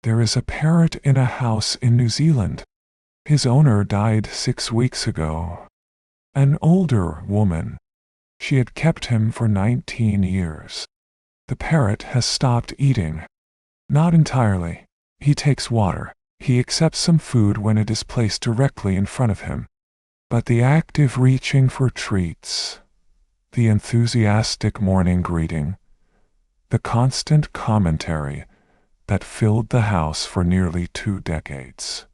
There is a parrot in a house in New Zealand. His owner died 6 weeks ago. An older woman. She had kept him for 19 years. The parrot has stopped eating. Not entirely. He takes water. He accepts some food when it is placed directly in front of him. But the active reaching for treats, the enthusiastic morning greeting, the constant commentary that filled the house for nearly 2 decades.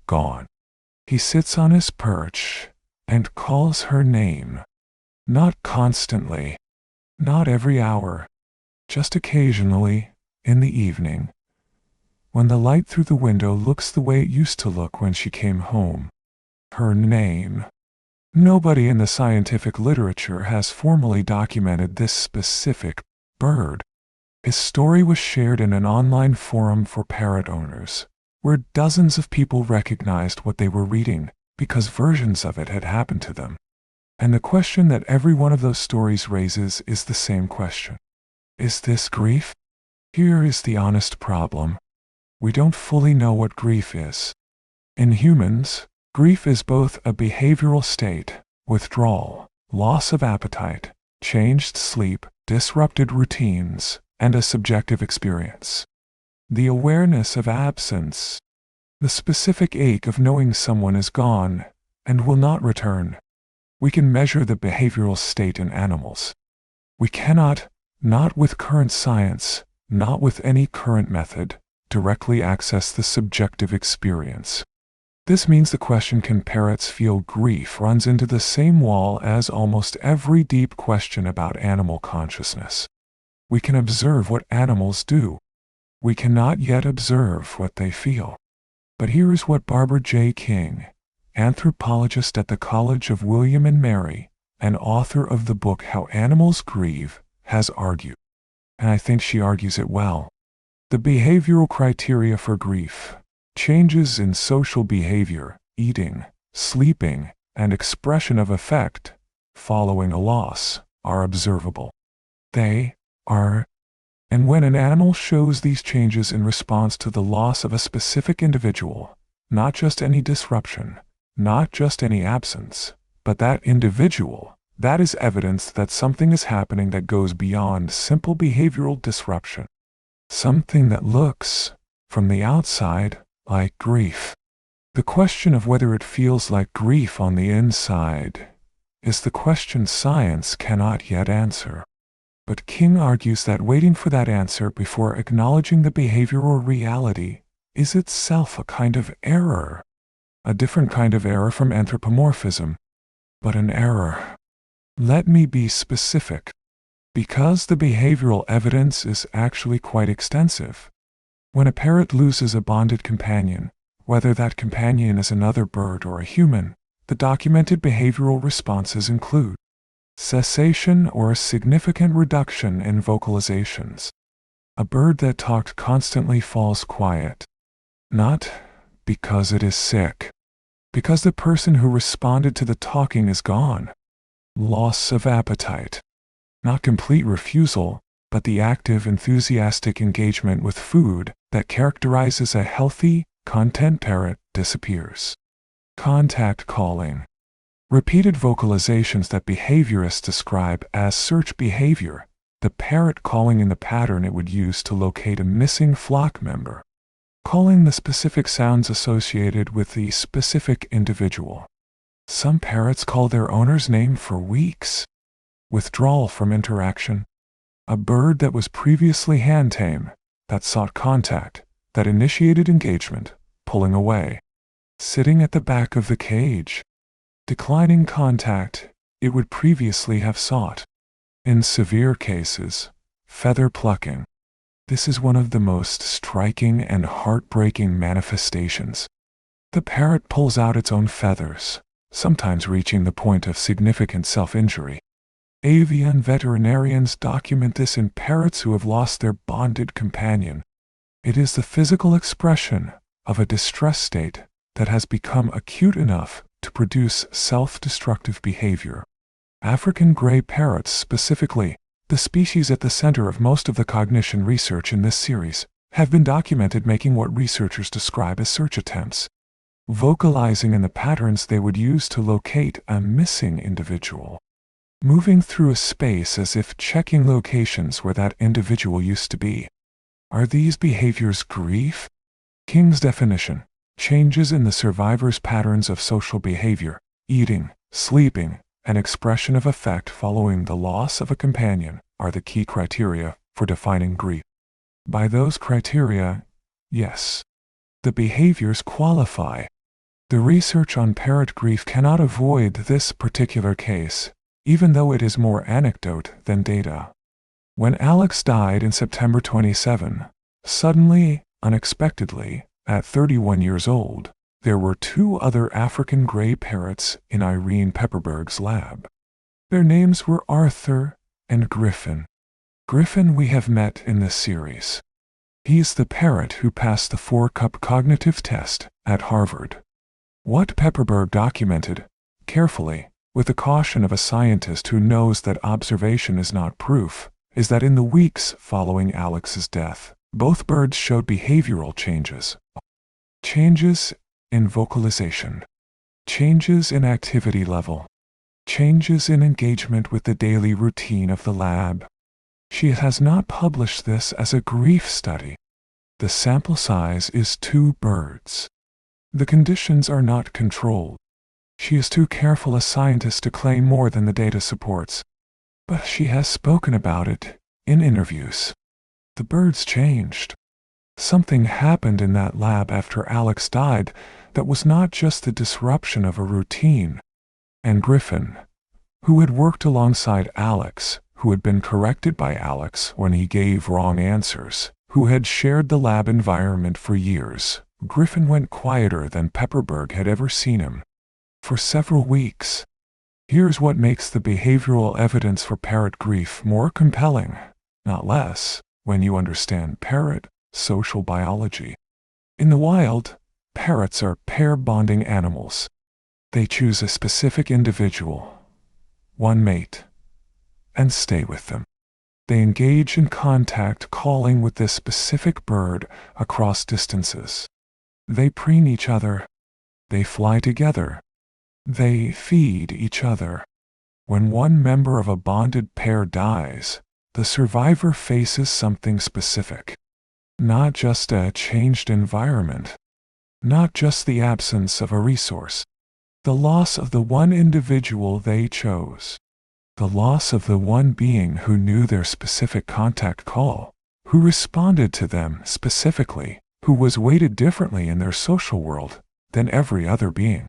Gone. He sits on his perch and calls her name. Not constantly, not every hour, just occasionally, in the evening, when the light through the window looks the way it used to look when she came home. Her name. Nobody in the scientific literature has formally documented this specific bird. His story was shared in an online forum for parrot owners, where dozens of people recognized what they were reading because versions of it had happened to them. And the question that every one of those stories raises is the same question. Is this grief? Here is the honest problem. We don't fully know what grief is. In humans, grief is both a behavioral state, withdrawal, loss of appetite, changed sleep, disrupted routines, and a subjective experience. The awareness of absence, the specific ache of knowing someone is gone and will not return. We can measure the behavioral state in animals. We cannot, not with current science, not with any current method, directly access the subjective experience. This means the question, can parrots feel grief, runs into the same wall as almost every deep question about animal consciousness. We can observe what animals do. We cannot yet observe what they feel. But here is what Barbara J. King, anthropologist at the College of William and Mary, and author of the book How Animals Grieve, has argued. And I think she argues it well. The behavioral criteria for grief, changes in social behavior, eating, sleeping, and expression of affect, following a loss, are observable. They are. And when an animal shows these changes in response to the loss of a specific individual, not just any disruption, not just any absence, but that individual, that is evidence that something is happening that goes beyond simple behavioral disruption. Something that looks, from the outside, like grief. The question of whether it feels like grief on the inside is the question science cannot yet answer. But King argues that waiting for that answer before acknowledging the behavioral reality is itself a kind of error. A different kind of error from anthropomorphism, but an error. Let me be specific. Because the behavioral evidence is actually quite extensive. When a parrot loses a bonded companion, whether that companion is another bird or a human, the documented behavioral responses include cessation or a significant reduction in vocalizations. A bird that talked constantly falls quiet. Not because it is sick. Because the person who responded to the talking is gone. Loss of appetite. Not complete refusal, but the active, enthusiastic engagement with food that characterizes a healthy, content parrot disappears. Contact calling. Repeated vocalizations that behaviorists describe as search behavior, the parrot calling in the pattern it would use to locate a missing flock member. Calling the specific sounds associated with the specific individual. Some parrots call their owner's name for weeks. Withdrawal from interaction. A bird that was previously hand-tame, that sought contact, that initiated engagement, pulling away. Sitting at the back of the cage. Declining contact it would previously have sought. In severe cases, feather plucking. This is one of the most striking and heartbreaking manifestations. The parrot pulls out its own feathers, sometimes reaching the point of significant self-injury. Avian veterinarians document this in parrots who have lost their bonded companion. It is the physical expression of a distress state that has become acute enough to produce self-destructive behavior. African gray parrots specifically, the species at the center of most of the cognition research in this series, have been documented making what researchers describe as search attempts, vocalizing in the patterns they would use to locate a missing individual, moving through a space as if checking locations where that individual used to be. Are these behaviors grief? King's definition: changes in the survivor's patterns of social behavior, eating, sleeping, and expression of affect following the loss of a companion are the key criteria for defining grief. By those criteria, yes, the behaviors qualify. The research on parrot grief cannot avoid this particular case, even though it is more anecdote than data. When Alex died in September 27, suddenly, unexpectedly, at 31 years old, there were 2 other African gray parrots in Irene Pepperberg's lab. Their names were Arthur and Griffin. Griffin we have met in this series. He's the parrot who passed the 4-cup cognitive test at Harvard. What Pepperberg documented, carefully, with the caution of a scientist who knows that observation is not proof, is that in the weeks following Alex's death, both birds showed behavioral changes. Changes in vocalization, changes in activity level, changes in engagement with the daily routine of the lab. She has not published this as a grief study. The sample size is 2 birds. The conditions are not controlled. She is too careful a scientist to claim more than the data supports. But she has spoken about it in interviews. The birds changed. Something happened in that lab after Alex died that was not just the disruption of a routine. And Griffin, who had worked alongside Alex, who had been corrected by Alex when he gave wrong answers, who had shared the lab environment for years, Griffin went quieter than Pepperberg had ever seen him. For several weeks. Here's what makes the behavioral evidence for parrot grief more compelling, not less, when you understand parrot social biology. In the wild, parrots are pair-bonding animals. They choose a specific individual, one mate, and stay with them. They engage in contact calling with this specific bird across distances. They preen each other. They fly together. They feed each other. When one member of a bonded pair dies, the survivor faces something specific. Not just a changed environment. Not just the absence of a resource. The loss of the one individual they chose. The loss of the one being who knew their specific contact call, who responded to them specifically, who was weighted differently in their social world than every other being.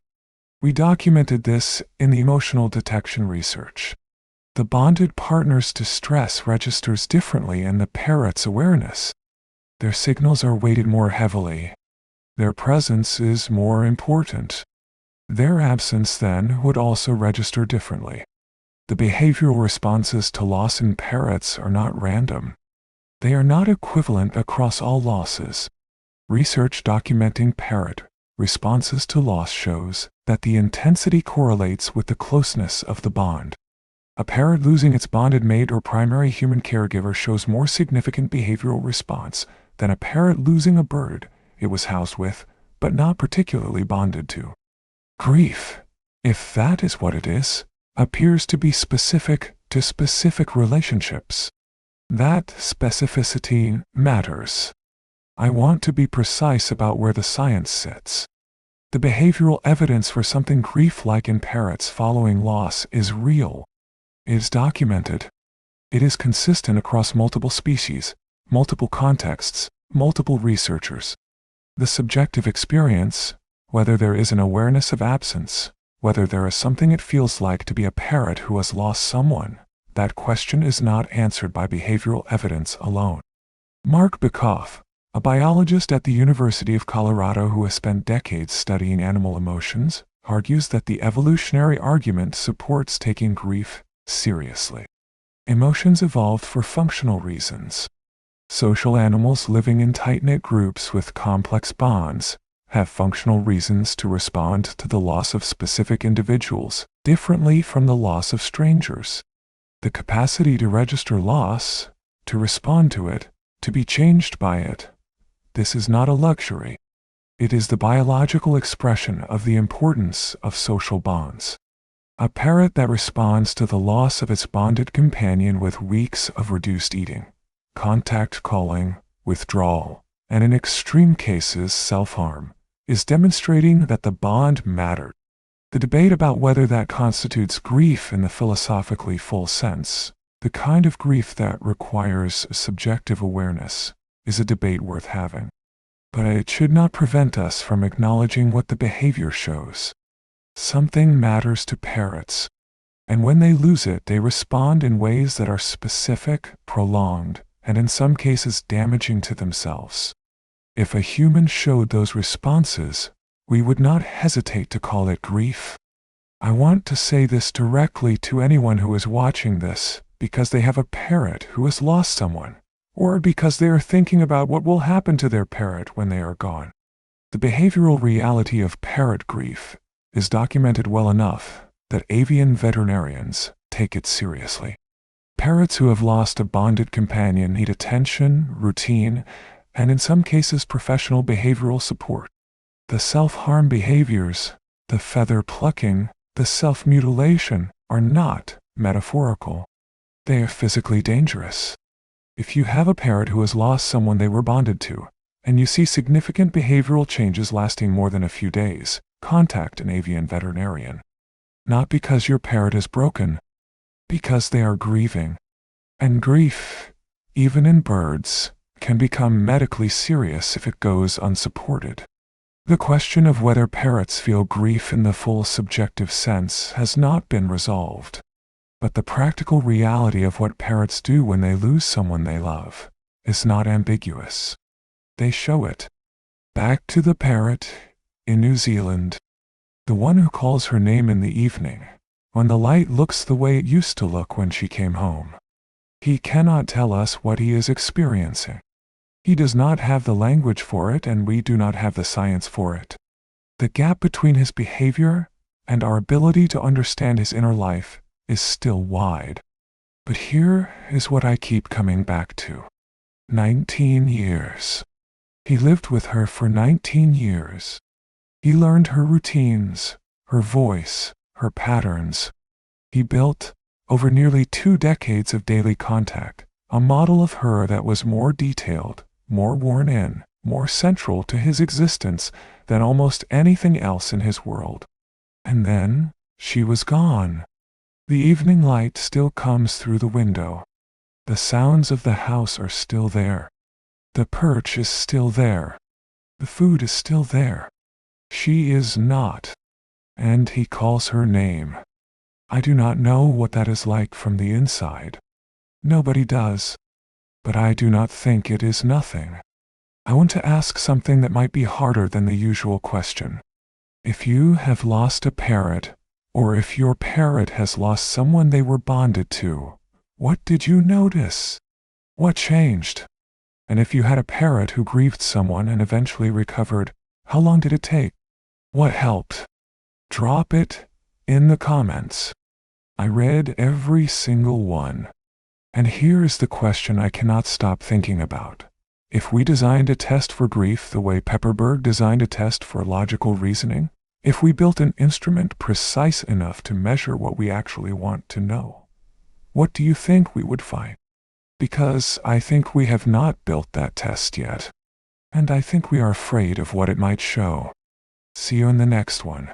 We documented this in the emotional detection research. The bonded partner's distress registers differently in the parrot's awareness. Their signals are weighted more heavily. Their presence is more important. Their absence, then, would also register differently. The behavioral responses to loss in parrots are not random. They are not equivalent across all losses. Research documenting parrot responses to loss shows that the intensity correlates with the closeness of the bond. A parrot losing its bonded mate or primary human caregiver shows more significant behavioral response than a parrot losing a bird it was housed with, but not particularly bonded to. Grief, if that is what it is, appears to be specific to specific relationships. That specificity matters. I want to be precise about where the science sits. The behavioral evidence for something grief-like in parrots following loss is real. It is documented. It is consistent across multiple species, multiple contexts, multiple researchers. The subjective experience, whether there is an awareness of absence, whether there is something it feels like to be a parrot who has lost someone, that question is not answered by behavioral evidence alone. Mark Bekoff, a biologist at the University of Colorado who has spent decades studying animal emotions, argues that the evolutionary argument supports taking grief seriously. Emotions evolved for functional reasons. Social animals living in tight-knit groups with complex bonds have functional reasons to respond to the loss of specific individuals differently from the loss of strangers. The capacity to register loss, to respond to it, to be changed by it, This is not a luxury. It is the biological expression of the importance of social bonds. A parrot that responds to the loss of its bonded companion with weeks of reduced eating, contact calling, withdrawal, and in extreme cases self-harm, is demonstrating that the bond mattered. The debate about whether that constitutes grief in the philosophically full sense, the kind of grief that requires subjective awareness, is a debate worth having. But it should not prevent us from acknowledging what the behavior shows. Something matters to parrots, and when they lose it, they respond in ways that are specific, prolonged, and in some cases damaging to themselves. If a human showed those responses, we would not hesitate to call it grief. I want to say this directly to anyone who is watching this because they have a parrot who has lost someone, or because they are thinking about what will happen to their parrot when they are gone. The behavioral reality of parrot grief is documented well enough that avian veterinarians take it seriously. Parrots who have lost a bonded companion need attention, routine, and in some cases professional behavioral support. The self-harm behaviors, the feather plucking, the self-mutilation are not metaphorical. They are physically dangerous. If you have a parrot who has lost someone they were bonded to, and you see significant behavioral changes lasting more than a few days, contact an avian veterinarian. Not because your parrot is broken, because they are grieving. And grief, even in birds, can become medically serious if it goes unsupported. The question of whether parrots feel grief in the full subjective sense has not been resolved. But the practical reality of what parrots do when they lose someone they love is not ambiguous. They show it. Back to the parrot in New Zealand. The one who calls her name in the evening, when the light looks the way it used to look when she came home. He cannot tell us what he is experiencing. He does not have the language for it, and we do not have the science for it. The gap between his behavior and our ability to understand his inner life is still wide. But here is what I keep coming back to. 19 years. He lived with her for 19 years. He learned her routines, her voice, her patterns. He built, over nearly 2 decades of daily contact, a model of her that was more detailed, more worn in, more central to his existence than almost anything else in his world. And then, she was gone. The evening light still comes through the window. The sounds of the house are still there. The perch is still there. The food is still there. She is not. And he calls her name. I do not know what that is like from the inside. Nobody does. But I do not think it is nothing. I want to ask something that might be harder than the usual question. If you have lost a parrot, or if your parrot has lost someone they were bonded to, what did you notice? What changed? And if you had a parrot who grieved someone and eventually recovered, how long did it take? What helped? Drop it in the comments. I read every single one. And here is the question I cannot stop thinking about. If we designed a test for grief the way Pepperberg designed a test for logical reasoning, if we built an instrument precise enough to measure what we actually want to know, what do you think we would find? Because I think we have not built that test yet. And I think we are afraid of what it might show. See you in the next one.